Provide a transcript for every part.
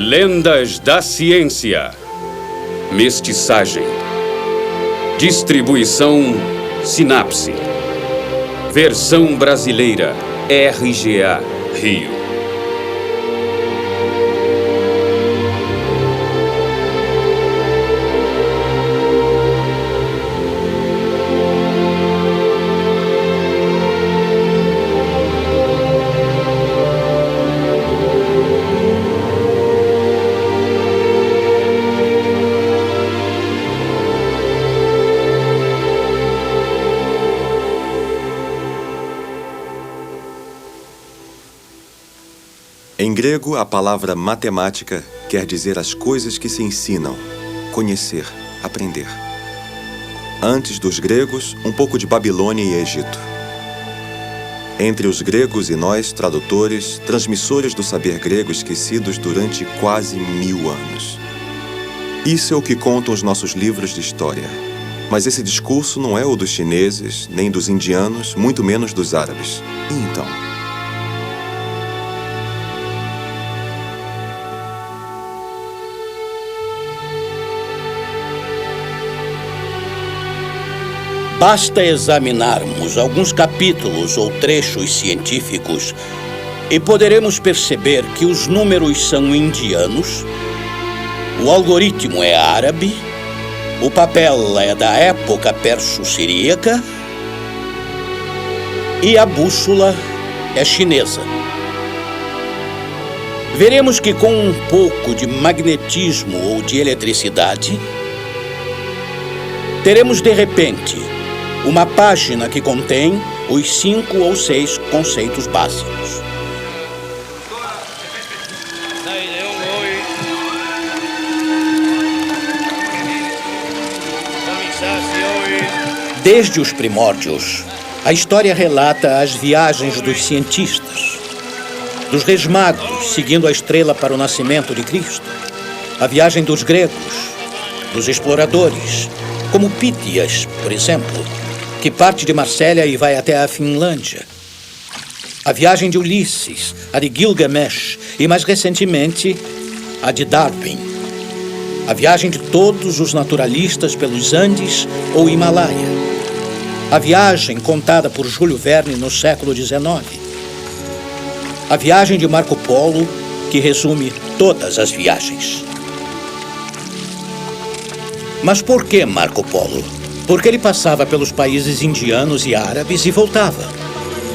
Lendas da Ciência. Mestiçagem. Distribuição Sinapse. Versão brasileira RGA Rio. Em grego, a palavra matemática quer dizer as coisas que se ensinam, conhecer, aprender. Antes dos gregos, um pouco de Babilônia e Egito. Entre os gregos e nós, tradutores, transmissores do saber grego esquecidos durante quase 1000 anos. Isso é o que contam os nossos livros de história. Mas esse discurso não é o dos chineses, nem dos indianos, muito menos dos árabes. E então? Basta examinarmos alguns capítulos ou trechos científicos e poderemos perceber que os números são indianos, o algoritmo é árabe, o papel é da época perso-siríaca e a bússola é chinesa. Veremos que com um pouco de magnetismo ou de eletricidade, teremos de repente uma página que contém os 5 ou 6 conceitos básicos. Desde os primórdios, a história relata as viagens dos cientistas, dos reis magos seguindo a estrela para o nascimento de Cristo, a viagem dos gregos, dos exploradores, como Pítias, por exemplo, que parte de Marsella e vai até a Finlândia. A viagem de Ulisses, a de Gilgamesh e, mais recentemente, a de Darwin. A viagem de todos os naturalistas pelos Andes ou Himalaia. A viagem contada por Júlio Verne no século XIX. A viagem de Marco Polo, que resume todas as viagens. Mas por que Marco Polo? Porque ele passava pelos países indianos e árabes e voltava.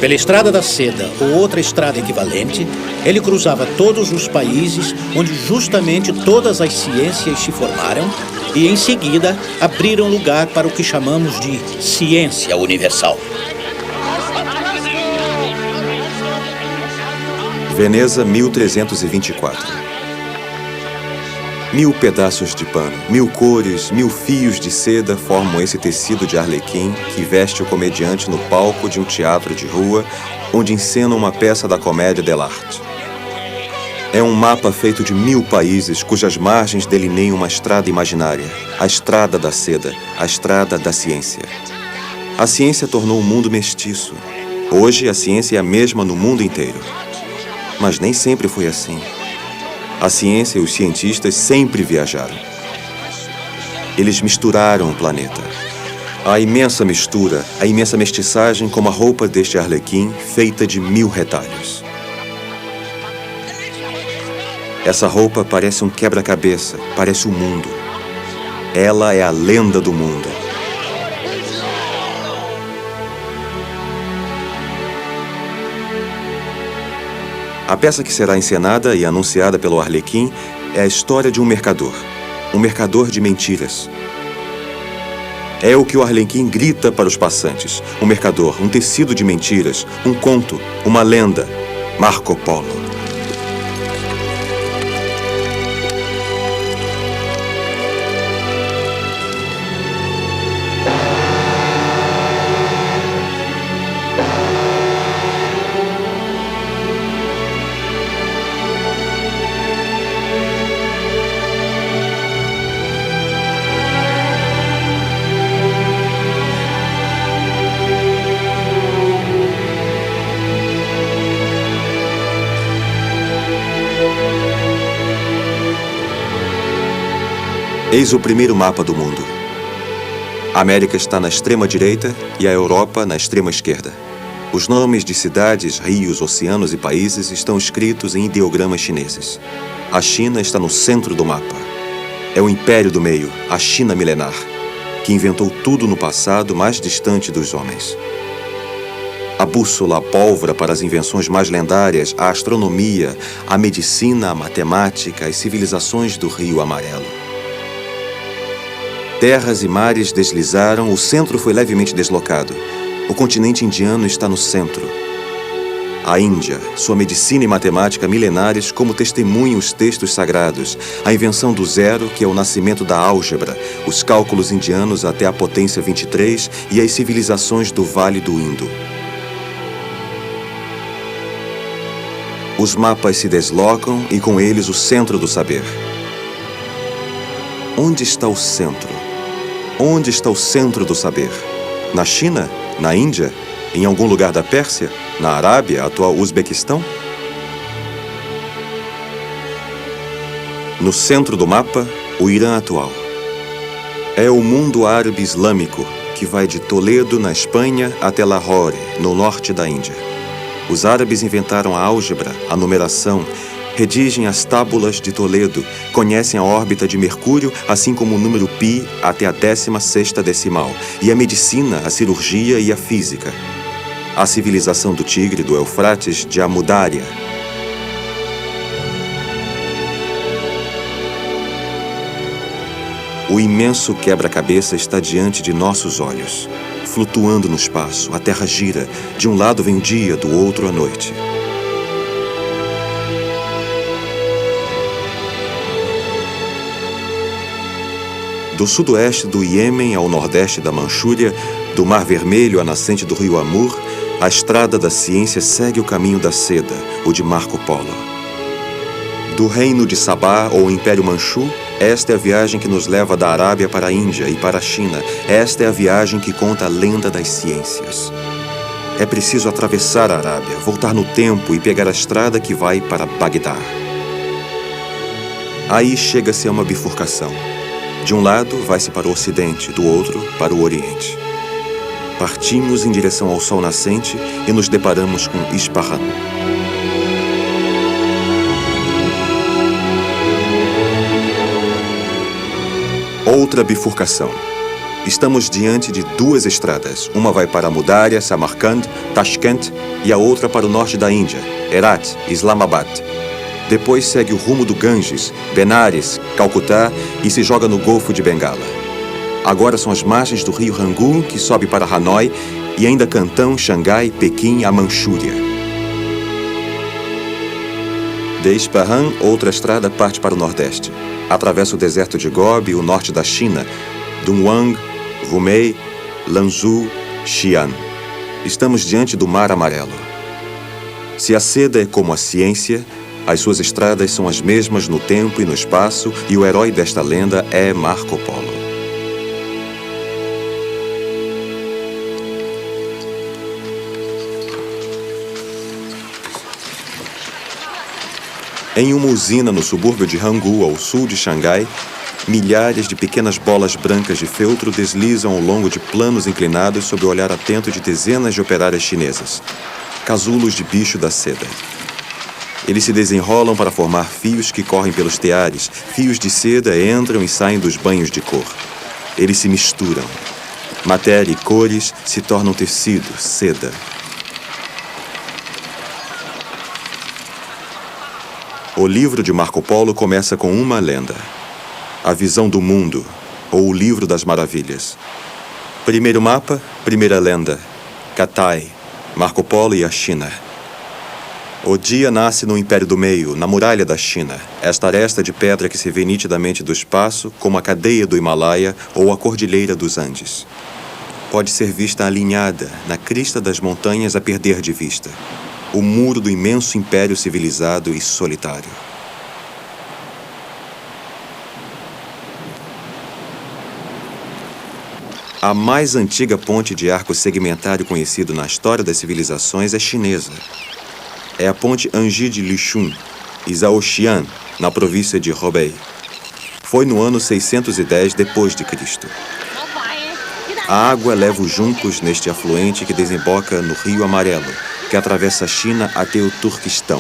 Pela Estrada da Seda ou outra estrada equivalente, ele cruzava todos os países onde justamente todas as ciências se formaram e, em seguida, abriram lugar para o que chamamos de ciência universal. Veneza, 1324. 1000 pedaços de pano, 1000 cores, 1000 fios de seda formam esse tecido de arlequim que veste o comediante no palco de um teatro de rua, onde encena uma peça da comédia dell'arte. É um mapa feito de 1000 países cujas margens delineiam uma estrada imaginária, a estrada da seda, a estrada da ciência. A ciência tornou o mundo mestiço. Hoje, a ciência é a mesma no mundo inteiro. Mas nem sempre foi assim. A ciência e os cientistas sempre viajaram. Eles misturaram o planeta. A imensa mistura, a imensa mestiçagem como a roupa deste arlequim feita de 1000 retalhos. Essa roupa parece um quebra-cabeça, parece o mundo. Ela é a lenda do mundo. A peça que será encenada e anunciada pelo Arlequim é a história de um mercador de mentiras. É o que o Arlequim grita para os passantes. Um mercador, um tecido de mentiras, um conto, uma lenda. Marco Polo. Eis o primeiro mapa do mundo. A América está na extrema direita e a Europa na extrema esquerda. Os nomes de cidades, rios, oceanos e países estão escritos em ideogramas chineses. A China está no centro do mapa. É o império do meio, a China milenar, que inventou tudo no passado mais distante dos homens. A bússola, a pólvora para as invenções mais lendárias, a astronomia, a medicina, a matemática, as civilizações do Rio Amarelo. Terras e mares deslizaram, o centro foi levemente deslocado. O continente indiano está no centro. A Índia, sua medicina e matemática milenares como testemunham os textos sagrados, a invenção do zero, que é o nascimento da álgebra, os cálculos indianos até a potência 23 e as civilizações do Vale do Indo. Os mapas se deslocam e com eles o centro do saber. Onde está o centro? Onde está o centro do saber? Na China? Na Índia? Em algum lugar da Pérsia? Na Arábia, atual Uzbequistão? No centro do mapa, o Irã atual. É o mundo árabe islâmico que vai de Toledo, na Espanha, até Lahore, no norte da Índia. Os árabes inventaram a álgebra, a numeração, redigem as tábulas de Toledo, conhecem a órbita de Mercúrio, assim como o número π até a 16ª decimal, e a medicina, a cirurgia e a física. A civilização do Tigre do Eufrates de Amudária. O imenso quebra-cabeça está diante de nossos olhos, flutuando no espaço. A Terra gira, de um lado vem o dia, do outro a noite. Do sudoeste do Iêmen ao nordeste da Manchúria, do Mar Vermelho à nascente do rio Amur, a estrada da ciência segue o caminho da seda, o de Marco Polo. Do reino de Sabá ou Império Manchu, esta é a viagem que nos leva da Arábia para a Índia e para a China. Esta é a viagem que conta a lenda das ciências. É preciso atravessar a Arábia, voltar no tempo e pegar a estrada que vai para Bagdá. Aí chega-se a uma bifurcação. De um lado, vai-se para o Ocidente, do outro, para o Oriente. Partimos em direção ao sol nascente e nos deparamos com Ispahan. Outra bifurcação. Estamos diante de duas estradas. Uma vai para Amudária, Samarcand, Tashkent e a outra para o norte da Índia, Herat, Islamabad. Depois segue o rumo do Ganges, Benares, Calcutá e se joga no Golfo de Bengala. Agora são as margens do rio Rangoon, que sobe para Hanoi, e ainda Cantão, Xangai, Pequim, a Manchúria. De Ispahan, outra estrada parte para o nordeste. Atravessa o deserto de Gobi, o norte da China, Dunhuang, Wumei, Lanzhou, Xi'an. Estamos diante do Mar Amarelo. Se a seda é como a ciência, as suas estradas são as mesmas no tempo e no espaço, e o herói desta lenda é Marco Polo. Em uma usina no subúrbio de Hangul, ao sul de Xangai, milhares de pequenas bolas brancas de feltro deslizam ao longo de planos inclinados sob o olhar atento de dezenas de operárias chinesas, casulos de bicho da seda. Eles se desenrolam para formar fios que correm pelos teares. Fios de seda entram e saem dos banhos de cor. Eles se misturam. Matéria e cores se tornam tecido, seda. O livro de Marco Polo começa com uma lenda. A visão do mundo, ou o livro das maravilhas. Primeiro mapa, primeira lenda. Katai, Marco Polo e a China. O dia nasce no Império do Meio, na muralha da China. Esta aresta de pedra que se vê nitidamente do espaço, como a cadeia do Himalaia ou a cordilheira dos Andes. Pode ser vista alinhada, na crista das montanhas a perder de vista. O muro do imenso império civilizado e solitário. A mais antiga ponte de arco segmentário conhecido na história das civilizações é chinesa. É a ponte Anji de Lichun, e Zhaoxian, na província de Hebei. Foi no ano 610 depois de Cristo. A água leva os juncos neste afluente que desemboca no Rio Amarelo, que atravessa a China até o Turquestão.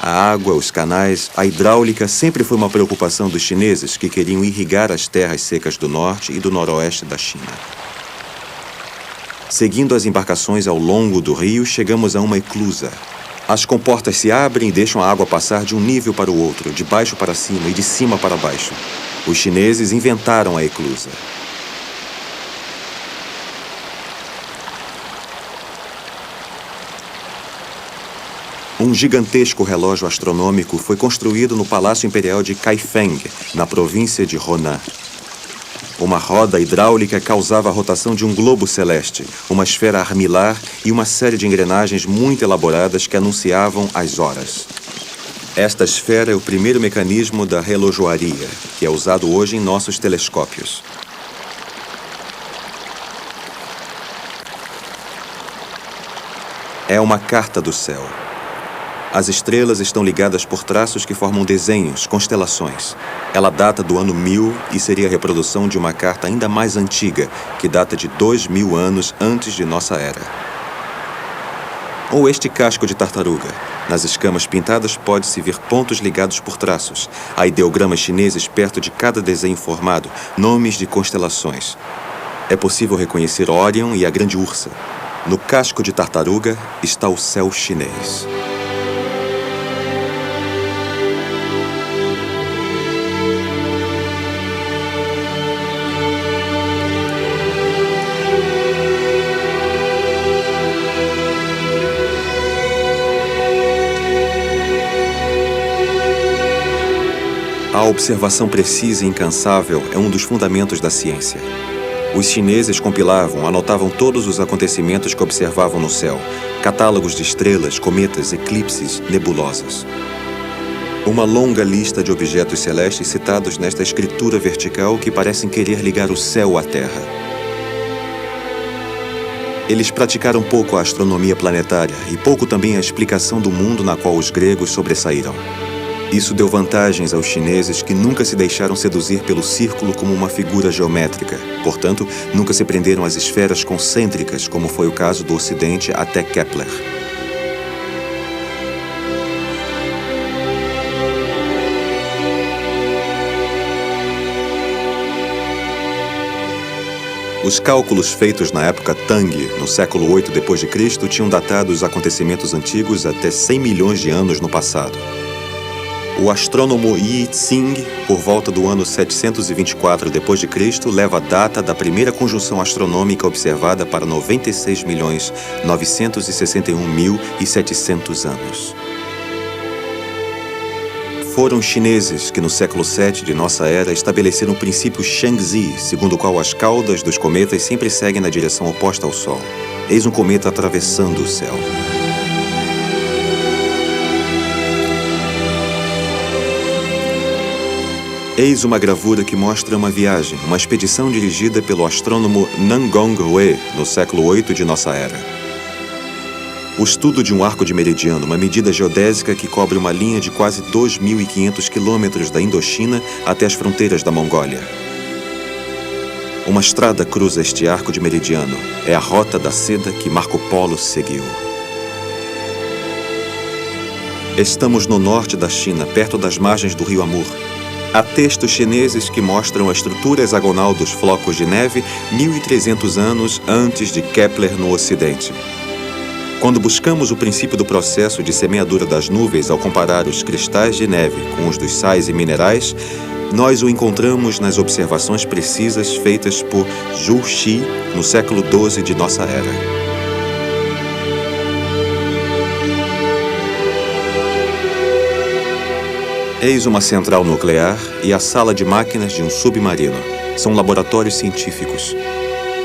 A água, os canais, a hidráulica sempre foi uma preocupação dos chineses que queriam irrigar as terras secas do norte e do noroeste da China. Seguindo as embarcações ao longo do rio, chegamos a uma eclusa. As comportas se abrem e deixam a água passar de um nível para o outro, de baixo para cima e de cima para baixo. Os chineses inventaram a eclusa. Um gigantesco relógio astronômico foi construído no Palácio Imperial de Kaifeng, na província de Honan. Uma roda hidráulica causava a rotação de um globo celeste, uma esfera armilar e uma série de engrenagens muito elaboradas que anunciavam as horas. Esta esfera é o primeiro mecanismo da relojoaria, que é usado hoje em nossos telescópios. É uma carta do céu. As estrelas estão ligadas por traços que formam desenhos, constelações. Ela data do ano 1000 e seria a reprodução de uma carta ainda mais antiga, que data de 2000 anos antes de nossa era. Ou este casco de tartaruga. Nas escamas pintadas pode-se ver pontos ligados por traços. Há ideogramas chineses perto de cada desenho formado, nomes de constelações. É possível reconhecer Órion e a Grande Ursa. No casco de tartaruga está o céu chinês. A observação precisa e incansável é um dos fundamentos da ciência. Os chineses compilavam, anotavam todos os acontecimentos que observavam no céu, catálogos de estrelas, cometas, eclipses, nebulosas. Uma longa lista de objetos celestes citados nesta escritura vertical que parecem querer ligar o céu à terra. Eles praticaram pouco a astronomia planetária e pouco também a explicação do mundo na qual os gregos sobressaíram. Isso deu vantagens aos chineses que nunca se deixaram seduzir pelo círculo como uma figura geométrica. Portanto, nunca se prenderam às esferas concêntricas, como foi o caso do Ocidente até Kepler. Os cálculos feitos na época Tang, no século 8 d.C., tinham datado os acontecimentos antigos até 100 milhões de anos no passado. O astrônomo Yi Xing, por volta do ano 724 d.C., leva a data da primeira conjunção astronômica observada para 96.961.700 anos. Foram os chineses que, no século VII de nossa era, estabeleceram o princípio Shangzi, segundo o qual as caudas dos cometas sempre seguem na direção oposta ao Sol. Eis um cometa atravessando o céu. Eis uma gravura que mostra uma viagem, uma expedição dirigida pelo astrônomo Nan Gongwei, no século VIII de nossa era. O estudo de um arco de meridiano, uma medida geodésica que cobre uma linha de quase 2.500 quilômetros da Indochina até as fronteiras da Mongólia. Uma estrada cruza este arco de meridiano. É a rota da seda que Marco Polo seguiu. Estamos no norte da China, perto das margens do rio Amur. Há textos chineses que mostram a estrutura hexagonal dos flocos de neve 1.300 anos antes de Kepler no Ocidente. Quando buscamos o princípio do processo de semeadura das nuvens ao comparar os cristais de neve com os dos sais e minerais, nós o encontramos nas observações precisas feitas por Zhu Xi no século XII de nossa era. Eis uma central nuclear e a sala de máquinas de um submarino. São laboratórios científicos.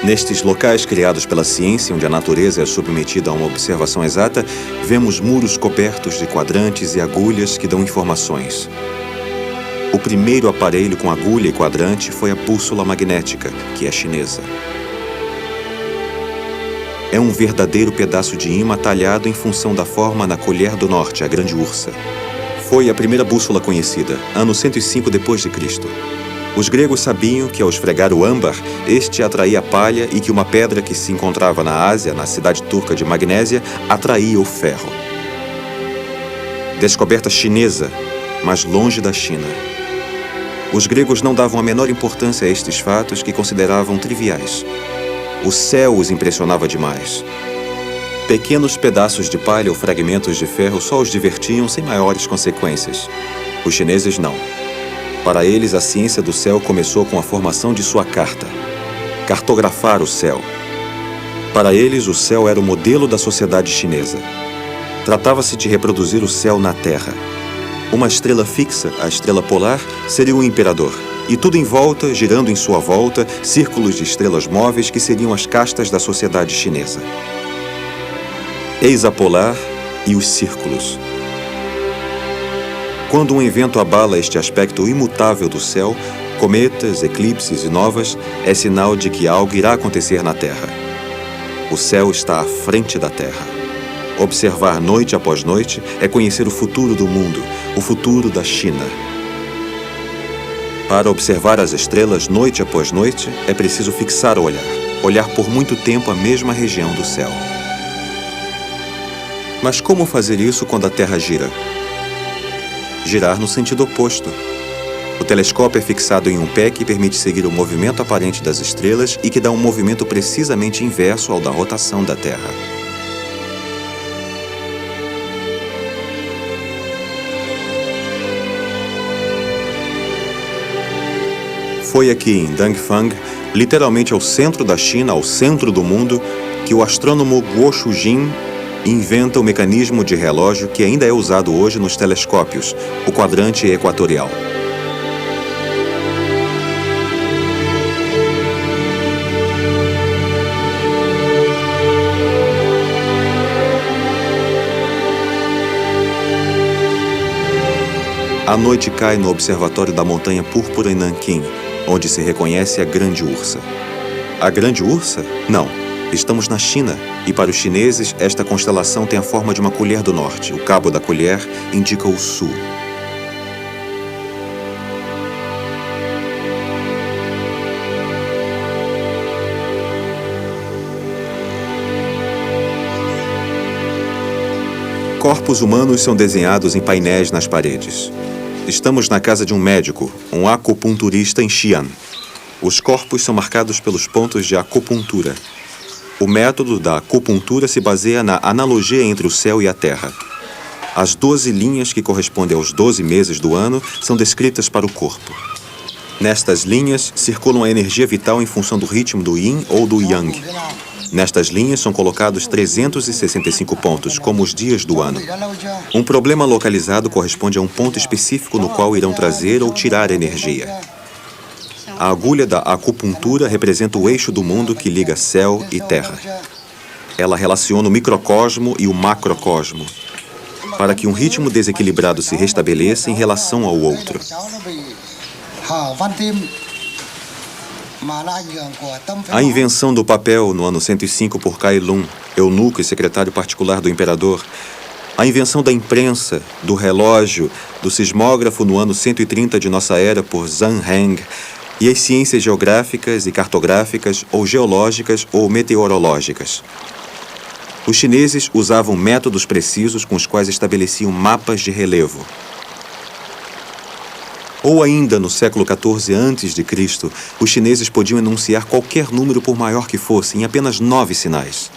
Nestes locais criados pela ciência, onde a natureza é submetida a uma observação exata, vemos muros cobertos de quadrantes e agulhas que dão informações. O primeiro aparelho com agulha e quadrante foi a bússola magnética, que é chinesa. É um verdadeiro pedaço de imã talhado em função da forma na colher do norte, a Grande Ursa. Foi a primeira bússola conhecida, ano 105 depois de Cristo. Os gregos sabiam que ao esfregar o âmbar, este atraía a palha e que uma pedra que se encontrava na Ásia, na cidade turca de Magnésia, atraía o ferro. Descoberta chinesa, mas longe da China. Os gregos não davam a menor importância a estes fatos que consideravam triviais. O céu os impressionava demais. Pequenos pedaços de palha ou fragmentos de ferro só os divertiam sem maiores consequências. Os chineses não. Para eles, a ciência do céu começou com a formação de sua carta. Cartografar o céu. Para eles, o céu era o modelo da sociedade chinesa. Tratava-se de reproduzir o céu na Terra. Uma estrela fixa, a estrela polar, seria o imperador. E tudo em volta, girando em sua volta, círculos de estrelas móveis que seriam as castas da sociedade chinesa. Eis a polar e os círculos. Quando um evento abala este aspecto imutável do céu, cometas, eclipses e novas, é sinal de que algo irá acontecer na Terra. O céu está à frente da Terra. Observar noite após noite é conhecer o futuro do mundo, o futuro da China. Para observar as estrelas noite após noite, é preciso fixar o olhar, olhar por muito tempo a mesma região do céu. Mas como fazer isso quando a Terra gira? Girar no sentido oposto. O telescópio é fixado em um pé que permite seguir o movimento aparente das estrelas e que dá um movimento precisamente inverso ao da rotação da Terra. Foi aqui em Dangfang, literalmente ao centro da China, ao centro do mundo, que o astrônomo Guo Shujin inventa o mecanismo de relógio que ainda é usado hoje nos telescópios, o quadrante equatorial. A noite cai no observatório da Montanha Púrpura em Nanquim, onde se reconhece a Grande Ursa. A Grande Ursa? Não. Estamos na China, e para os chineses, esta constelação tem a forma de uma colher do norte. O cabo da colher indica o sul. Corpos humanos são desenhados em painéis nas paredes. Estamos na casa de um médico, um acupunturista em Xi'an. Os corpos são marcados pelos pontos de acupuntura. O método da acupuntura se baseia na analogia entre o céu e a terra. As 12 linhas que correspondem aos 12 meses do ano são descritas para o corpo. Nestas linhas circulam a energia vital em função do ritmo do yin ou do yang. Nestas linhas são colocados 365 pontos, como os dias do ano. Um problema localizado corresponde a um ponto específico no qual irão trazer ou tirar energia. A agulha da acupuntura representa o eixo do mundo que liga céu e terra. Ela relaciona o microcosmo e o macrocosmo, para que um ritmo desequilibrado se restabeleça em relação ao outro. A invenção do papel no ano 105 por Kai Lun, eunuco e secretário particular do imperador, a invenção da imprensa, do relógio, do sismógrafo no ano 130 de nossa era por Zhang Heng, e as ciências geográficas e cartográficas, ou geológicas ou meteorológicas. Os chineses usavam métodos precisos com os quais estabeleciam mapas de relevo. Ou ainda no século XIV a.C., os chineses podiam enunciar qualquer número por maior que fosse, em apenas 9 sinais.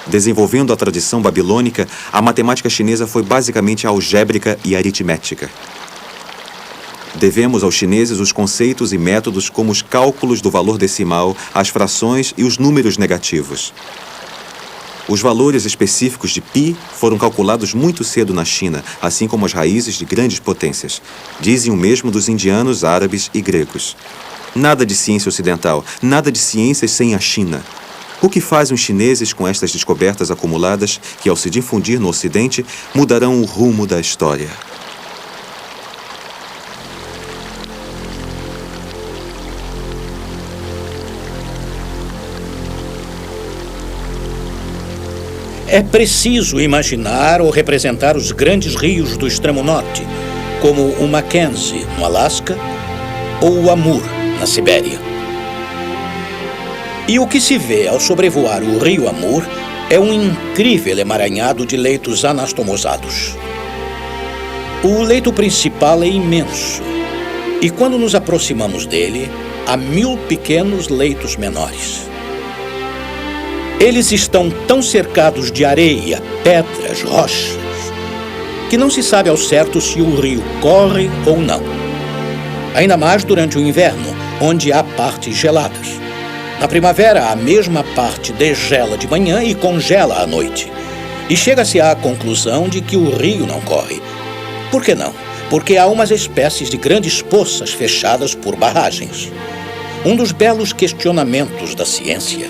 Desenvolvendo a tradição babilônica, a matemática chinesa foi basicamente algébrica e aritmética. Devemos aos chineses os conceitos e métodos como os cálculos do valor decimal, as frações e os números negativos. Os valores específicos de π foram calculados muito cedo na China, assim como as raízes de grandes potências. Dizem o mesmo dos indianos, árabes e gregos. Nada de ciência ocidental, nada de ciências sem a China. O que fazem os chineses com estas descobertas acumuladas que, ao se difundir no Ocidente, mudarão o rumo da história? É preciso imaginar ou representar os grandes rios do extremo norte, como o Mackenzie, no Alasca, ou o Amur, na Sibéria. E o que se vê ao sobrevoar o rio Amur é um incrível emaranhado de leitos anastomosados. O leito principal é imenso, e quando nos aproximamos dele, há 1000 pequenos leitos menores. Eles estão tão cercados de areia, pedras, rochas, que não se sabe ao certo se o rio corre ou não. Ainda mais durante o inverno, onde há partes geladas. Na primavera, a mesma parte degela de manhã e congela à noite. E chega-se à conclusão de que o rio não corre. Por que não? Porque há umas espécies de grandes poças fechadas por barragens. Um dos belos questionamentos da ciência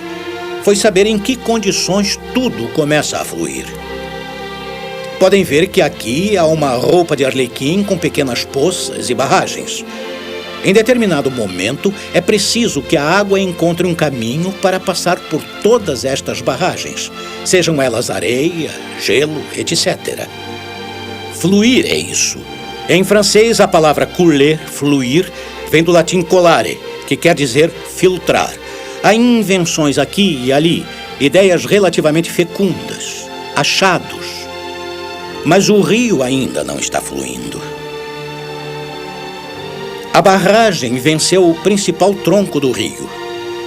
foi saber em que condições tudo começa a fluir. Podem ver que aqui há uma roupa de arlequim com pequenas poças e barragens. Em determinado momento, é preciso que a água encontre um caminho para passar por todas estas barragens, sejam elas areia, gelo, etc. Fluir é isso. Em francês, a palavra couler, fluir, vem do latim colare, que quer dizer filtrar. Há invenções aqui e ali, ideias relativamente fecundas, achados. Mas o rio ainda não está fluindo. A barragem venceu o principal tronco do rio.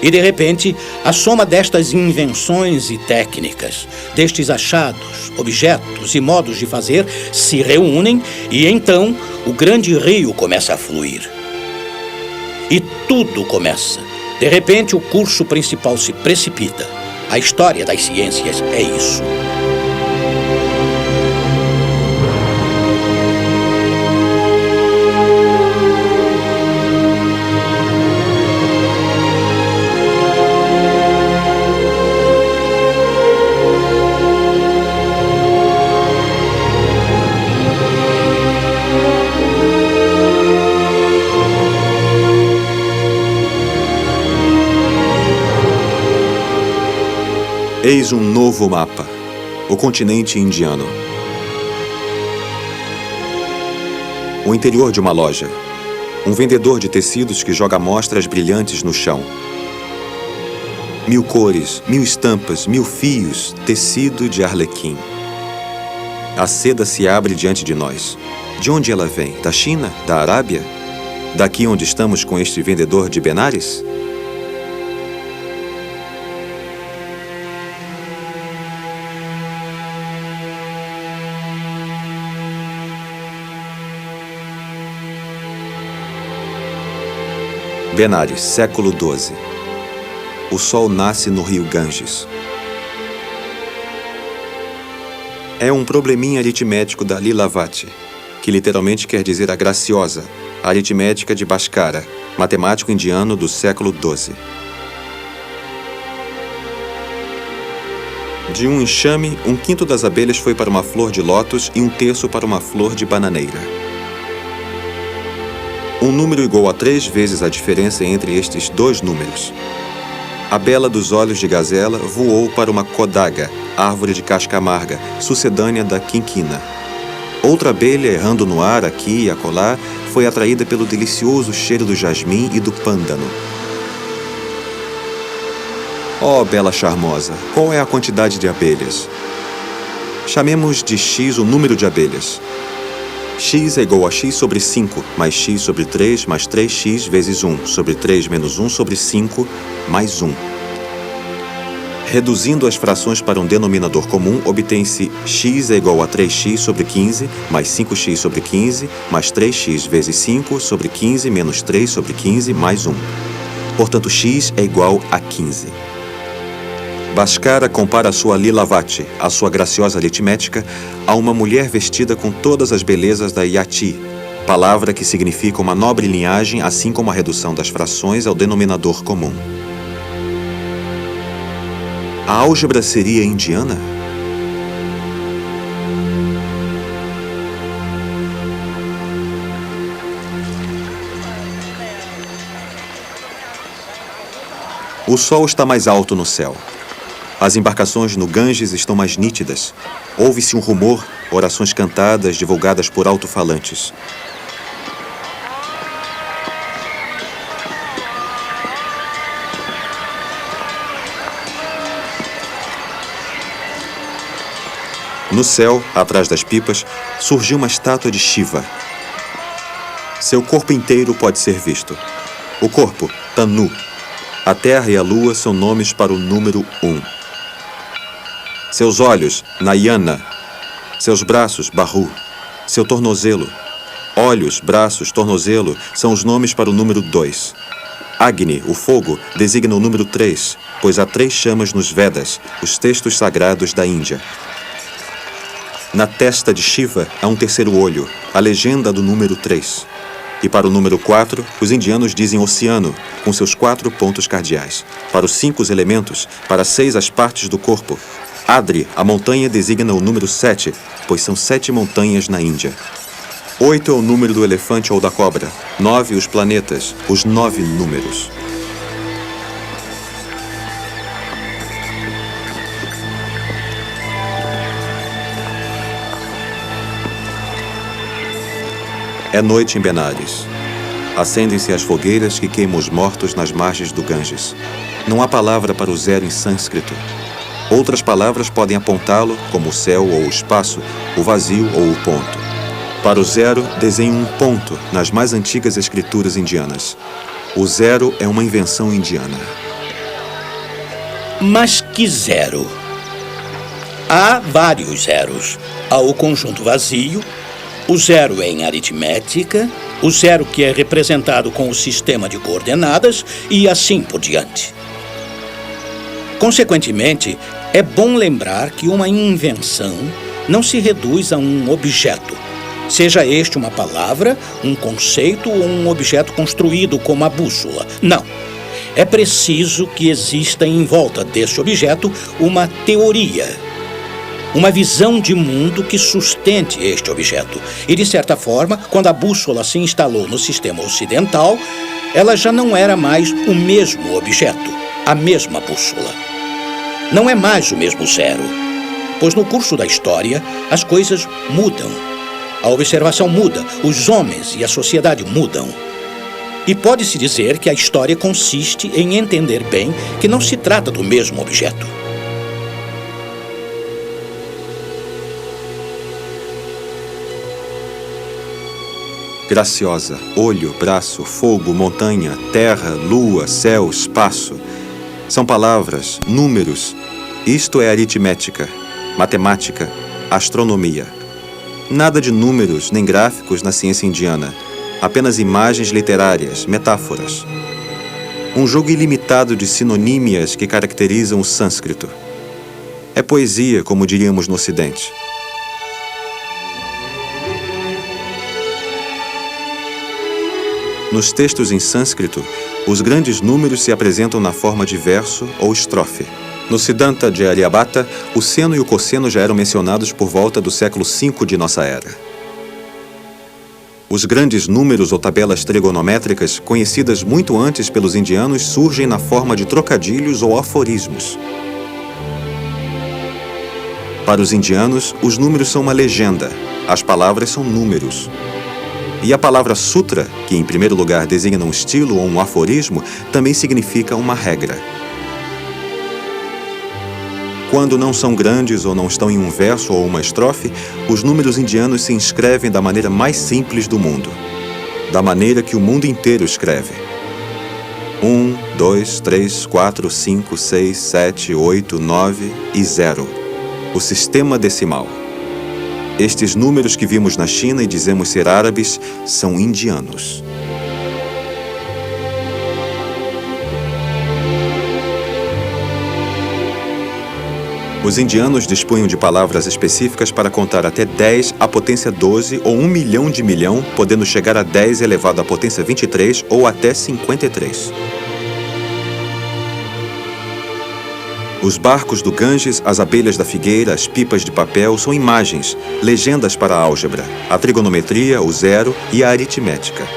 E, de repente, a soma destas invenções e técnicas, destes achados, objetos e modos de fazer, se reúnem e, então, o grande rio começa a fluir. E tudo começa. De repente, o curso principal se precipita. A história das ciências é isso. Eis um novo mapa, o continente indiano. O interior de uma loja. Um vendedor de tecidos que joga amostras brilhantes no chão. 1000 cores, 1000 estampas, 1000 fios, tecido de arlequim. A seda se abre diante de nós. De onde ela vem? Da China? Da Arábia? Daqui onde estamos com este vendedor de Benares? Benares, século XII. O sol nasce no rio Ganges. É um probleminha aritmético da Lilavati, que literalmente quer dizer a graciosa, a aritmética de Bhaskara, matemático indiano do século XII. De um enxame, 1/5 das abelhas foi para uma flor de lótus e 1/3 para uma flor de bananeira. Um número igual a 3 vezes a diferença entre estes dois números. A bela dos olhos de gazela voou para uma kodaga, árvore de casca amarga, sucedânea da quinquina. Outra abelha, errando no ar aqui e acolá, foi atraída pelo delicioso cheiro do jasmim e do pândano. Oh, bela charmosa, qual é a quantidade de abelhas? Chamemos de x o número de abelhas. X é igual a x sobre 5, mais x sobre 3, mais 3x vezes 1, sobre 3 menos 1 sobre 5, mais 1. Reduzindo as frações para um denominador comum, obtém-se x é igual a 3x sobre 15, mais 5x sobre 15, mais 3x vezes 5 sobre 15, menos 3 sobre 15, mais 1. Portanto, x é igual a 15. Bhaskara compara sua Lilavati, a sua graciosa aritmética, a uma mulher vestida com todas as belezas da Yati, palavra que significa uma nobre linhagem, assim como a redução das frações ao denominador comum. A álgebra seria indiana? O sol está mais alto no céu. As embarcações no Ganges estão mais nítidas. Ouve-se um rumor, orações cantadas, divulgadas por alto-falantes. No céu, atrás das pipas, surgiu uma estátua de Shiva. Seu corpo inteiro pode ser visto. O corpo, Tanu. A terra e a lua são nomes para o número 1. Seus olhos, Nayana. Seus braços, Bahu. Seu tornozelo. Olhos, braços, tornozelo são os nomes para o número 2. Agni, o fogo, designa o número 3, pois há 3 chamas nos Vedas, os textos sagrados da Índia. Na testa de Shiva há um terceiro olho, a legenda do número 3. E para o número 4, os indianos dizem oceano, com seus 4 pontos cardeais. Para os 5 elementos, para 6 as partes do corpo. Adri, a montanha, designa o número 7, pois são 7 montanhas na Índia. 8 é o número do elefante ou da cobra. 9 os planetas, os 9 números. É noite em Benares. Acendem-se as fogueiras que queimam os mortos nas margens do Ganges. Não há palavra para o zero em sânscrito. Outras palavras podem apontá-lo, como o céu ou o espaço, o vazio ou o ponto. Para o zero, desenhe um ponto nas mais antigas escrituras indianas. O zero é uma invenção indiana. Mas que zero? Há vários zeros. Há o conjunto vazio, o zero em aritmética, o zero que é representado com o sistema de coordenadas e assim por diante. Consequentemente, é bom lembrar que uma invenção não se reduz a um objeto, seja este uma palavra, um conceito ou um objeto construído como a bússola. Não. É preciso que exista em volta deste objeto uma teoria, uma visão de mundo que sustente este objeto. E, de certa forma, quando a bússola se instalou no sistema ocidental, ela já não era mais o mesmo objeto, a mesma bússola. Não é mais o mesmo zero, pois no curso da história as coisas mudam. A observação muda, os homens e a sociedade mudam. E pode-se dizer que a história consiste em entender bem que não se trata do mesmo objeto. Graciosa, olho, braço, fogo, montanha, terra, lua, céu, espaço. São palavras, números. Isto é aritmética, matemática, astronomia. Nada de números nem gráficos na ciência indiana. Apenas imagens literárias, metáforas. Um jogo ilimitado de sinonímias que caracterizam o sânscrito. É poesia, como diríamos no Ocidente. Nos textos em sânscrito, os grandes números se apresentam na forma de verso ou estrofe. No Siddhanta de Aryabhata, o seno e o cosseno já eram mencionados por volta do século V de nossa era. Os grandes números ou tabelas trigonométricas, conhecidas muito antes pelos indianos, surgem na forma de trocadilhos ou aforismos. Para os indianos, os números são uma legenda, as palavras são números. E a palavra sutra, que em primeiro lugar designa um estilo ou um aforismo, também significa uma regra. Quando não são grandes ou não estão em um verso ou uma estrofe, os números indianos se inscrevem da maneira mais simples do mundo. Da maneira que o mundo inteiro escreve. 1, 2, 3, 4, 5, 6, 7, 8, 9 e 0. O sistema decimal. Estes números que vimos na China e dizemos ser árabes são indianos. Os indianos dispunham de palavras específicas para contar até 10 à potência 12 ou 1 milhão de milhão, podendo chegar a 10 elevado à potência 23 ou até 53. Os barcos do Ganges, as abelhas da figueira, as pipas de papel são imagens, legendas para a álgebra, a trigonometria, o zero e a aritmética.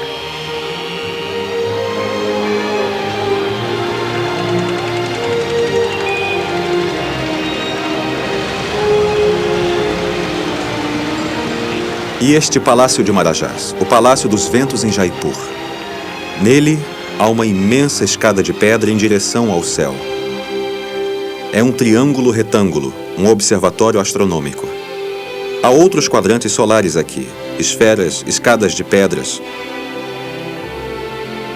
E este Palácio de Marajás, o Palácio dos Ventos em Jaipur. Nele, há uma imensa escada de pedra em direção ao céu. É um triângulo retângulo, um observatório astronômico. Há outros quadrantes solares aqui, esferas, escadas de pedras.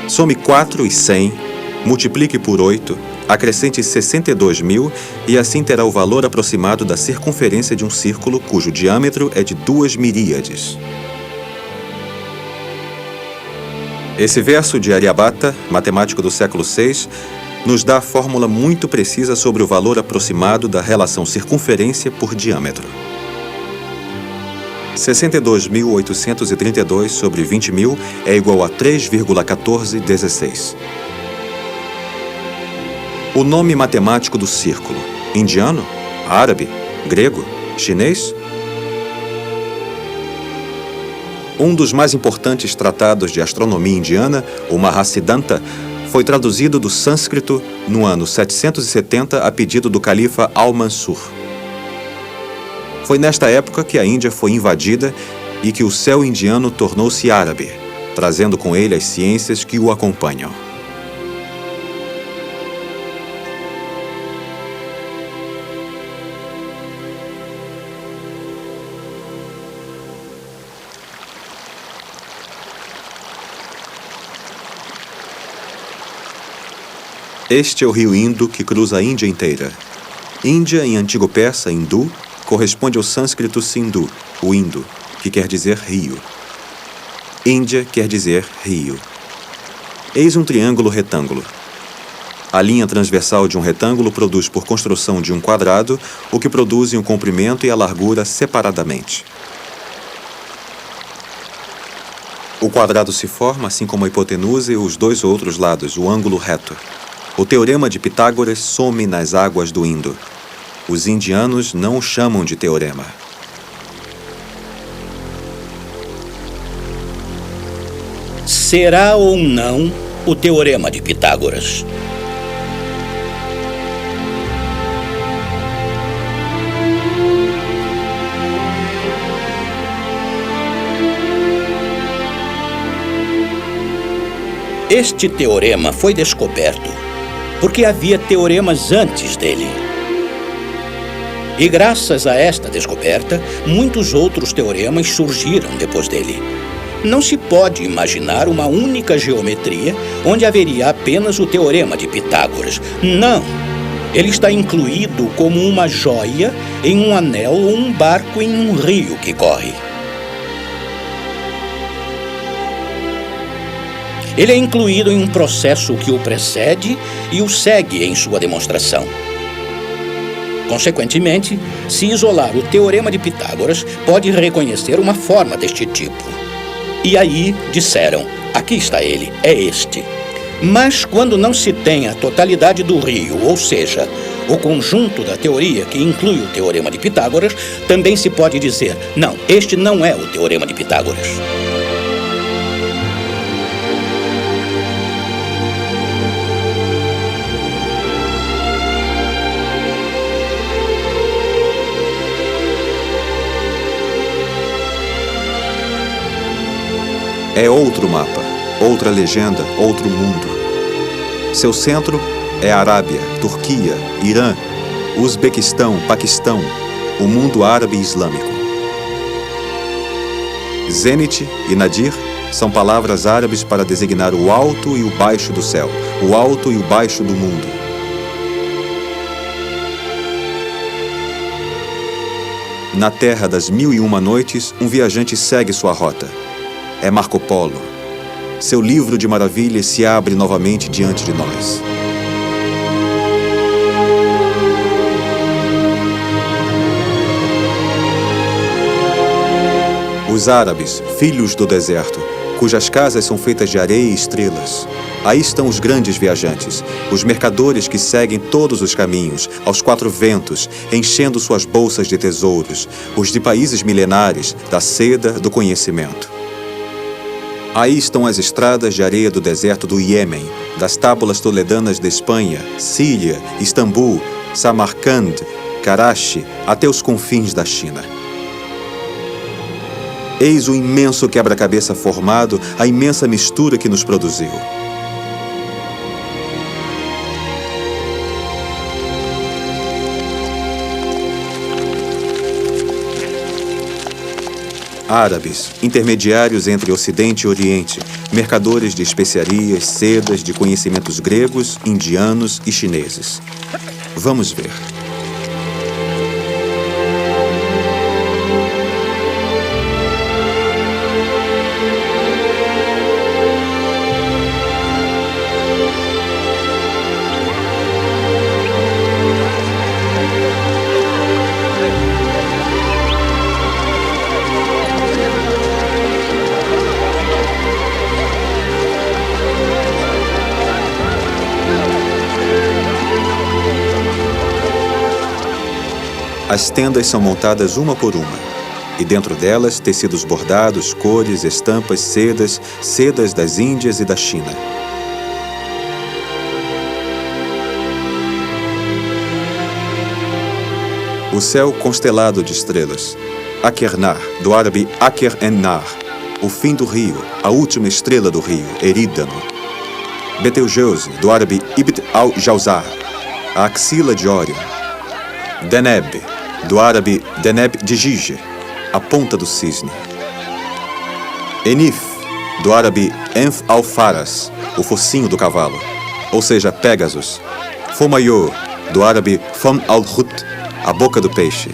Some 4 e 100, multiplique por 8, acrescente 62.000 e assim terá o valor aproximado da circunferência de um círculo cujo diâmetro é de 2 miríades. Esse verso de Aryabhata, matemático do século VI, nos dá a fórmula muito precisa sobre o valor aproximado da relação circunferência por diâmetro. 62.832 sobre 20.000 é igual a 3,1416. O nome matemático do círculo: indiano, árabe, grego, chinês? Um dos mais importantes tratados de astronomia indiana, o Mahasiddhanta, foi traduzido do sânscrito no ano 770 a pedido do califa Al-Mansur. Foi nesta época que a Índia foi invadida e que o céu indiano tornou-se árabe, trazendo com ele as ciências que o acompanham. Este é o rio Indo que cruza a Índia inteira. Índia, em antigo persa, hindu, corresponde ao sânscrito Sindhu, o Indo, que quer dizer rio. Índia quer dizer rio. Eis um triângulo retângulo. A linha transversal de um retângulo produz por construção de um quadrado o que produzem o comprimento e a largura separadamente. O quadrado se forma, assim como a hipotenusa e os dois outros lados, o ângulo reto. O teorema de Pitágoras some nas águas do Indo. Os indianos não o chamam de teorema. Será ou não o teorema de Pitágoras? Este teorema foi descoberto porque havia teoremas antes dele. E graças a esta descoberta, muitos outros teoremas surgiram depois dele. Não se pode imaginar uma única geometria onde haveria apenas o teorema de Pitágoras. Não! Ele está incluído como uma joia em um anel ou um barco em um rio que corre. Ele é incluído em um processo que o precede e o segue em sua demonstração. Consequentemente, se isolar o teorema de Pitágoras, pode reconhecer uma forma deste tipo. E aí disseram, aqui está ele, é este. Mas quando não se tem a totalidade do rio, ou seja, o conjunto da teoria que inclui o teorema de Pitágoras, também se pode dizer, não, este não é o teorema de Pitágoras. É outro mapa, outra legenda, outro mundo. Seu centro é Arábia, Turquia, Irã, Uzbequistão, Paquistão, o mundo árabe e islâmico. Zênite e Nadir são palavras árabes para designar o alto e o baixo do céu, o alto e o baixo do mundo. Na Terra das 1001 Noites, um viajante segue sua rota. É Marco Polo. Seu livro de maravilhas se abre novamente diante de nós. Os árabes, filhos do deserto, cujas casas são feitas de areia e estrelas. Aí estão os grandes viajantes, os mercadores que seguem todos os caminhos, aos quatro ventos, enchendo suas bolsas de tesouros, os de países milenares, da seda, do conhecimento. Aí estão as estradas de areia do deserto do Iêmen, das tábuas toledanas da Espanha, Síria, Istambul, Samarcand, Karachi, até os confins da China. Eis o imenso quebra-cabeça formado, a imensa mistura que nos produziu. Árabes, intermediários entre Ocidente e Oriente, mercadores de especiarias, sedas, de conhecimentos gregos, indianos e chineses. Vamos ver. As tendas são montadas uma por uma, e dentro delas tecidos bordados, cores, estampas, sedas das Índias e da China. O céu constelado de estrelas. Akernar, do árabe Aker en-Nar, o fim do rio, a última estrela do rio, Erídano. Betelgeuse, do árabe Ibn al-Jawzar, a axila de Órion. Deneb, do árabe Deneb de Gige, a ponta do cisne. Enif, do árabe Enf al-Faras, o focinho do cavalo, ou seja, Pégasus. Fomayô, do árabe Fam al-Hut, a boca do peixe.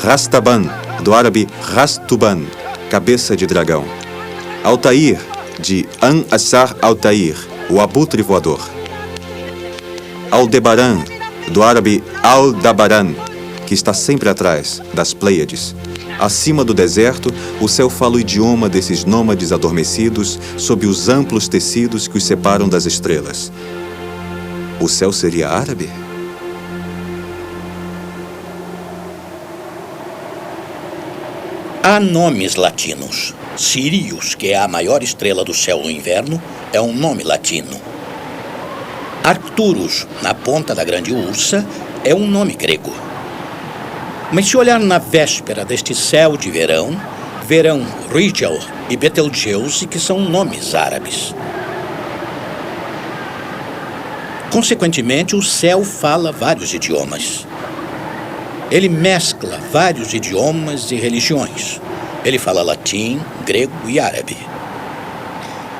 Rastaban, do árabe Rastuban, cabeça de dragão. Altair, de An-Assar Altair, o abutre voador. Aldebaran, do árabe Aldabaran, que está sempre atrás das Pleiades. Acima do deserto, o céu fala o idioma desses nômades adormecidos sob os amplos tecidos que os separam das estrelas. O céu seria árabe? Há nomes latinos. Sirius, que é a maior estrela do céu no inverno, é um nome latino. Arcturus, na ponta da grande Ursa, é um nome grego. Mas se olhar na véspera deste céu de verão, verão Rigel e Betelgeuse, que são nomes árabes. Consequentemente, o céu fala vários idiomas. Ele mescla vários idiomas e religiões. Ele fala latim, grego e árabe.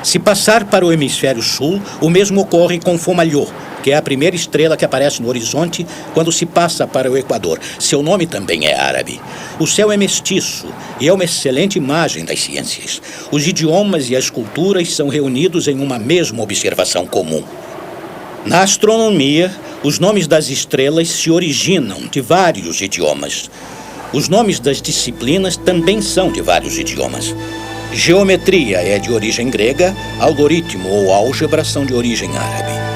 Se passar para o hemisfério sul, o mesmo ocorre com Fomalhaut, que é a primeira estrela que aparece no horizonte quando se passa para o Equador. Seu nome também é árabe. O céu é mestiço e é uma excelente imagem das ciências. Os idiomas e as culturas são reunidos em uma mesma observação comum. Na astronomia, os nomes das estrelas se originam de vários idiomas. Os nomes das disciplinas também são de vários idiomas. Geometria é de origem grega, algoritmo ou álgebra são de origem árabe.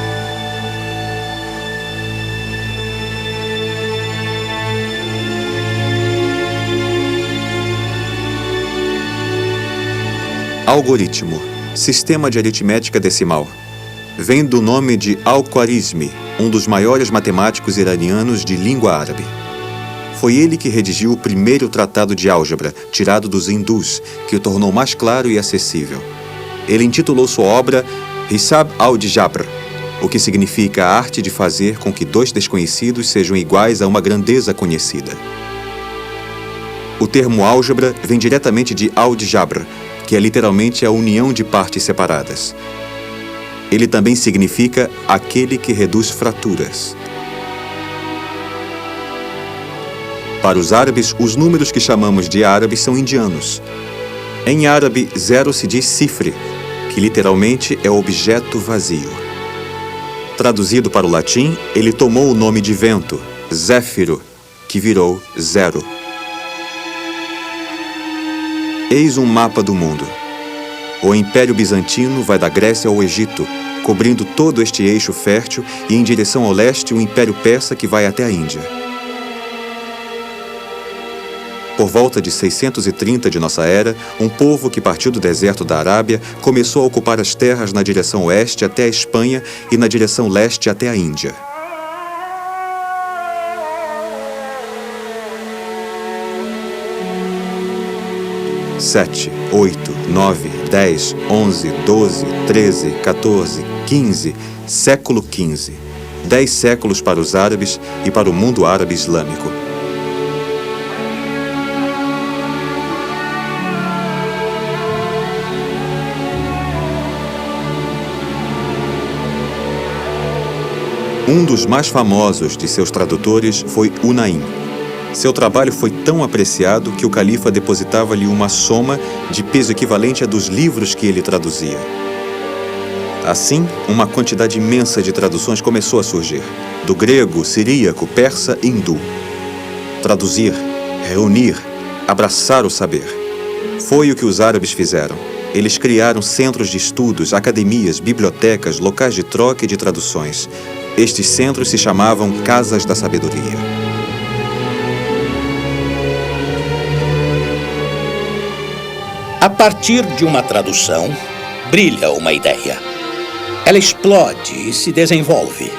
Algoritmo, sistema de aritmética decimal. Vem do nome de Al-Khwarizmi, um dos maiores matemáticos iranianos de língua árabe. Foi ele que redigiu o primeiro tratado de álgebra, tirado dos hindus, que o tornou mais claro e acessível. Ele intitulou sua obra Hisab al-Jabr, o que significa a arte de fazer com que dois desconhecidos sejam iguais a uma grandeza conhecida. O termo álgebra vem diretamente de al-Jabr, que é literalmente a união de partes separadas. Ele também significa aquele que reduz fraturas. Para os árabes, os números que chamamos de árabes são indianos. Em árabe, 0 se diz cifre, que literalmente é objeto vazio. Traduzido para o latim, ele tomou o nome de vento, zéfiro, que virou zero. Eis um mapa do mundo. O Império Bizantino vai da Grécia ao Egito, cobrindo todo este eixo fértil, e em direção ao leste o Império Persa, que vai até a Índia. Por volta de 630 de nossa era, um povo que partiu do deserto da Arábia começou a ocupar as terras na direção oeste até a Espanha e na direção leste até a Índia. 7, 8, 9, 10, 11, 12, 13, 14, 15, século XV. 10 séculos para os árabes e para o mundo árabe islâmico. Um dos mais famosos de seus tradutores foi Unaim. Seu trabalho foi tão apreciado que o califa depositava-lhe uma soma de peso equivalente a dos livros que ele traduzia. Assim, uma quantidade imensa de traduções começou a surgir, do grego, siríaco, persa e hindu. Traduzir, reunir, abraçar o saber. Foi o que os árabes fizeram. Eles criaram centros de estudos, academias, bibliotecas, locais de troca e de traduções. Estes centros se chamavam Casas da Sabedoria. A partir de uma tradução, brilha uma ideia. Ela explode e se desenvolve.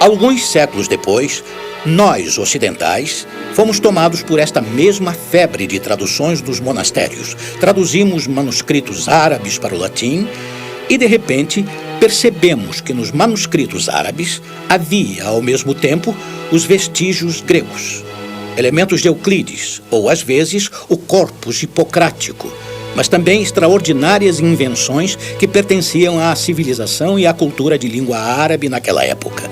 Alguns séculos depois, nós, ocidentais, fomos tomados por esta mesma febre de traduções dos monastérios. Traduzimos manuscritos árabes para o latim e, de repente, percebemos que nos manuscritos árabes havia, ao mesmo tempo, os vestígios gregos, elementos de Euclides, ou, às vezes, o corpus hipocrático, mas também extraordinárias invenções que pertenciam à civilização e à cultura de língua árabe naquela época.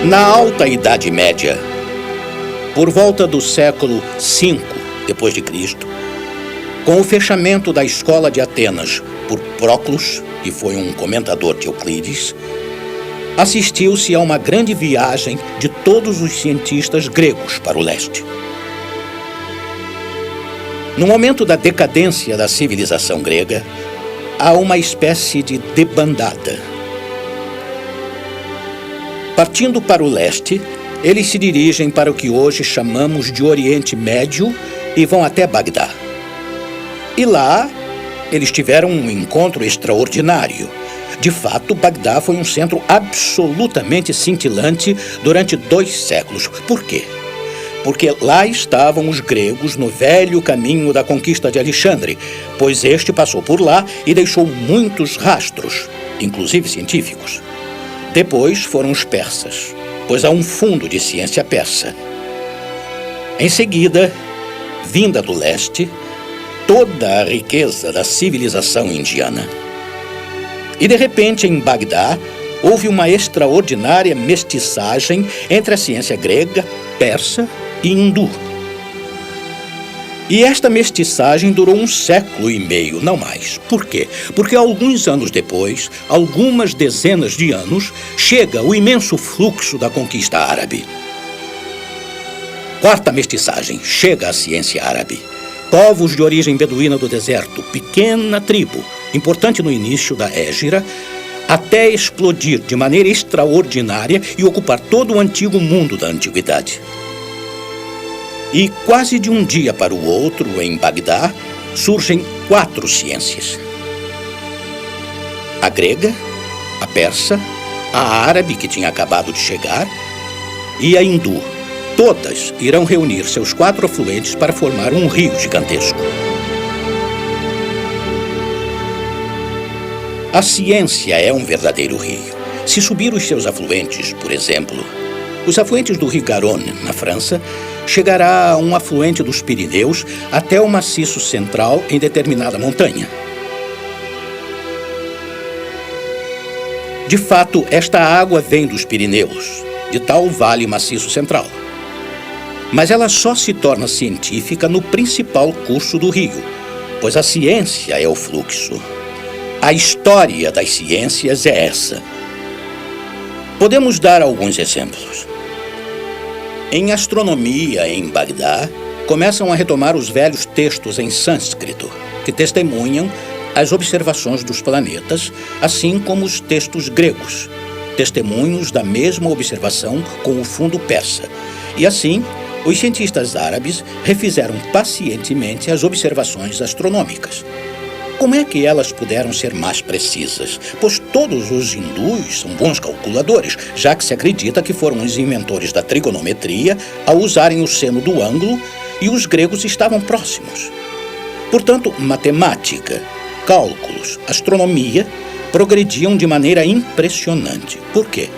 Na Alta Idade Média, por volta do século V d.C., com o fechamento da escola de Atenas por Proclus, que foi um comentador de Euclides, assistiu-se a uma grande viagem de todos os cientistas gregos para o leste. No momento da decadência da civilização grega, há uma espécie de debandada. Partindo para o leste, eles se dirigem para o que hoje chamamos de Oriente Médio e vão até Bagdá. E lá, eles tiveram um encontro extraordinário. De fato, Bagdá foi um centro absolutamente cintilante durante 2 séculos. Por quê? Porque lá estavam os gregos no velho caminho da conquista de Alexandre, pois este passou por lá e deixou muitos rastros, inclusive científicos. Depois foram os persas, pois há um fundo de ciência persa. Em seguida, vinda do leste, toda a riqueza da civilização indiana. E de repente, em Bagdá, houve uma extraordinária mestiçagem entre a ciência grega, persa e hindu. E esta mestiçagem durou 1 século e meio, não mais. Por quê? Porque alguns anos depois, algumas dezenas de anos, chega o imenso fluxo da conquista árabe. Quarta mestiçagem, chega a ciência árabe. Povos de origem beduína do deserto, pequena tribo, importante no início da Hégira, até explodir de maneira extraordinária e ocupar todo o antigo mundo da antiguidade. E quase de um dia para o outro, em Bagdá, surgem 4 ciências. A grega, a persa, a árabe, que tinha acabado de chegar, e a hindu. Todas irão reunir seus 4 afluentes para formar um rio gigantesco. A ciência é um verdadeiro rio. Se subir os seus afluentes, por exemplo, os afluentes do rio Garonne, na França, chegará a um afluente dos Pirineus até o maciço central em determinada montanha. De fato, esta água vem dos Pirineus, de tal vale maciço central. Mas ela só se torna científica no principal curso do rio, pois a ciência é o fluxo. A história das ciências é essa. Podemos dar alguns exemplos. Em astronomia, em Bagdá, começam a retomar os velhos textos em sânscrito, que testemunham as observações dos planetas, assim como os textos gregos. testemunhos da mesma observação com o fundo persa. E assim, os cientistas árabes refizeram pacientemente as observações astronômicas. Como é que elas puderam ser mais precisas? Pois todos os hindus são bons calculadores, já que se acredita que foram os inventores da trigonometria ao usarem o seno do ângulo, e os gregos estavam próximos. Portanto, matemática, cálculos, astronomia progrediam de maneira impressionante. Por quê?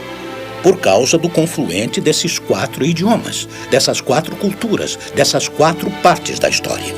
Por causa do confluente desses 4 idiomas, dessas 4 culturas, dessas 4 partes da história.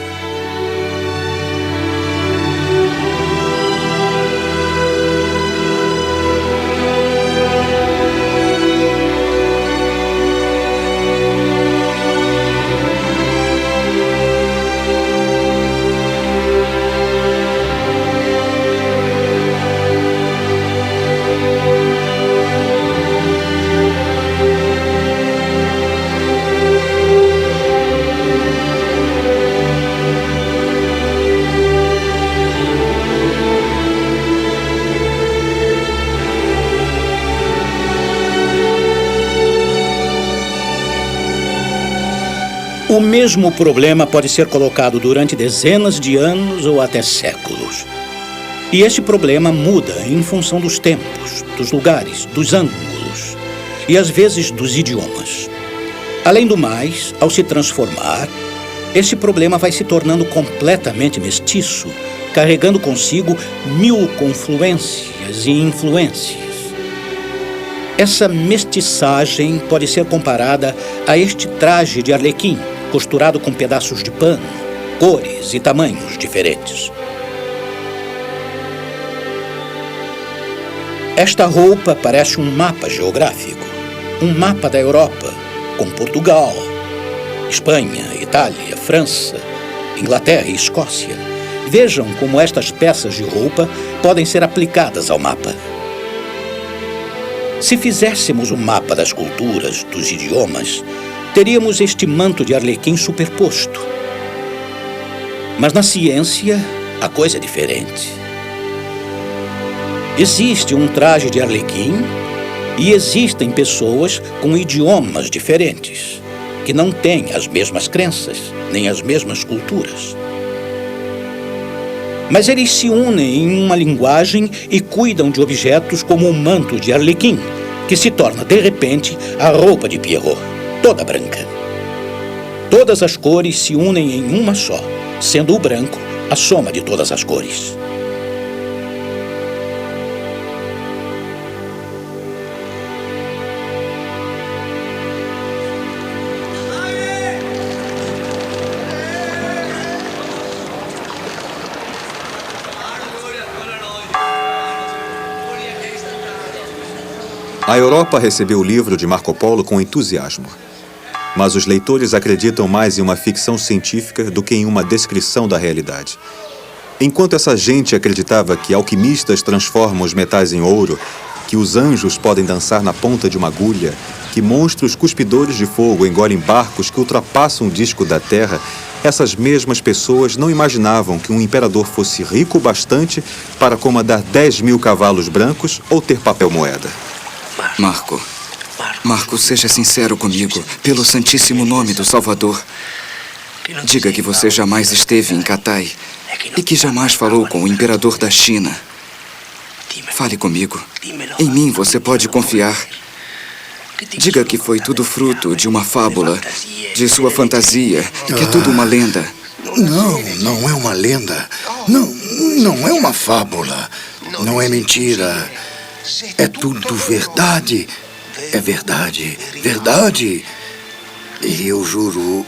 O mesmo problema pode ser colocado durante dezenas de anos ou até séculos. E este problema muda em função dos tempos, dos lugares, dos ângulos e às vezes dos idiomas. Além do mais, ao se transformar, este problema vai se tornando completamente mestiço, carregando consigo 1000 confluências e influências. Essa mestiçagem pode ser comparada a este traje de Arlequim, costurado com pedaços de pano, cores e tamanhos diferentes. Esta roupa parece um mapa geográfico, um mapa da Europa, com Portugal, Espanha, Itália, França, Inglaterra e Escócia. Vejam como estas peças de roupa podem ser aplicadas ao mapa. Se fizéssemos um mapa das culturas, dos idiomas, teríamos este manto de Arlequim superposto. Mas na ciência, a coisa é diferente. Existe um traje de Arlequim e existem pessoas com idiomas diferentes, que não têm as mesmas crenças, nem as mesmas culturas. Mas eles se unem em uma linguagem e cuidam de objetos como o manto de Arlequim, que se torna, de repente, a roupa de Pierrot, toda branca. Todas as cores se unem em uma só, sendo o branco a soma de todas as cores. A Europa recebeu o livro de Marco Polo com entusiasmo. Mas os leitores acreditam mais em uma ficção científica do que em uma descrição da realidade. Enquanto essa gente acreditava que alquimistas transformam os metais em ouro, que os anjos podem dançar na ponta de uma agulha, que monstros cuspidores de fogo engolem barcos que ultrapassam o disco da Terra, essas mesmas pessoas não imaginavam que um imperador fosse rico bastante para comandar 10.000 cavalos brancos ou ter papel moeda. Marco, seja sincero comigo, pelo santíssimo nome do Salvador. Diga que você jamais esteve em Catai e que jamais falou com o imperador da China. Fale comigo. Em mim você pode confiar. Diga que foi tudo fruto de uma fábula, de sua fantasia, que é tudo uma lenda. Não é uma lenda. Não é uma fábula. Não é mentira. É tudo verdade. É verdade. Verdade. E eu juro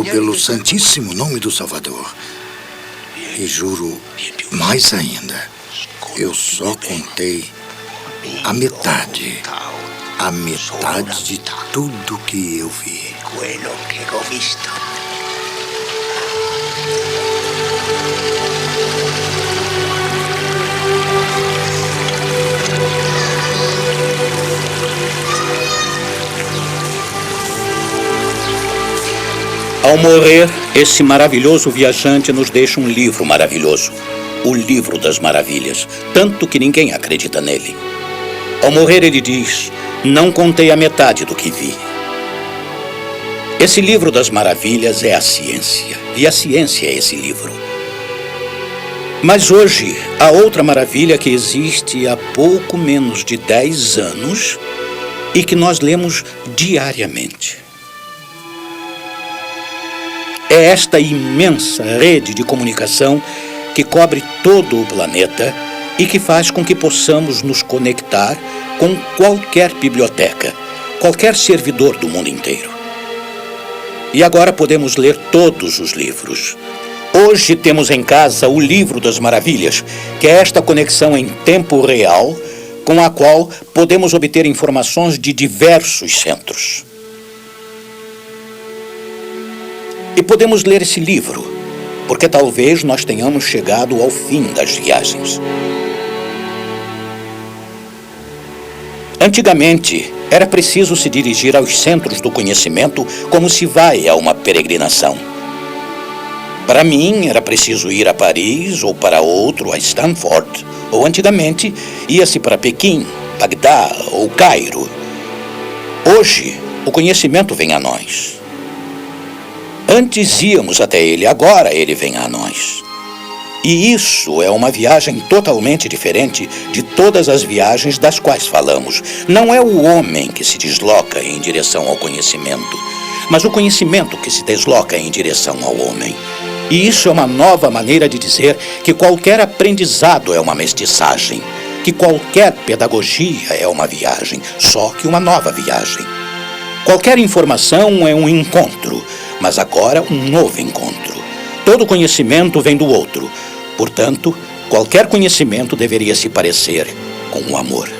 pelo santíssimo nome do Salvador. E juro mais ainda. Eu só contei a metade. A metade de tudo que eu vi. Ao morrer, esse maravilhoso viajante nos deixa um livro maravilhoso. O Livro das Maravilhas, tanto que ninguém acredita nele. Ao morrer, ele diz: não contei a metade do que vi. Esse livro das maravilhas é a ciência, e a ciência é esse livro. Mas hoje, há outra maravilha que existe há pouco menos de 10 anos e que nós lemos diariamente. É esta imensa rede de comunicação que cobre todo o planeta e que faz com que possamos nos conectar com qualquer biblioteca, qualquer servidor do mundo inteiro. E agora podemos ler todos os livros. Hoje temos em casa o Livro das Maravilhas, que é esta conexão em tempo real com a qual podemos obter informações de diversos centros. E podemos ler esse livro, porque talvez nós tenhamos chegado ao fim das viagens. Antigamente, era preciso se dirigir aos centros do conhecimento como se vai a uma peregrinação. Para mim, era preciso ir a Paris ou para outro a Stanford. Ou antigamente, ia-se para Pequim, Bagdá ou Cairo. Hoje, o conhecimento vem a nós. Antes íamos até ele, agora ele vem a nós. E isso é uma viagem totalmente diferente de todas as viagens das quais falamos. Não é o homem que se desloca em direção ao conhecimento, mas o conhecimento que se desloca em direção ao homem. E isso é uma nova maneira de dizer que qualquer aprendizado é uma mestiçagem, que qualquer pedagogia é uma viagem, só que uma nova viagem. Qualquer informação é um encontro, mas agora um novo encontro. Todo conhecimento vem do outro. Portanto, qualquer conhecimento deveria se parecer com o amor.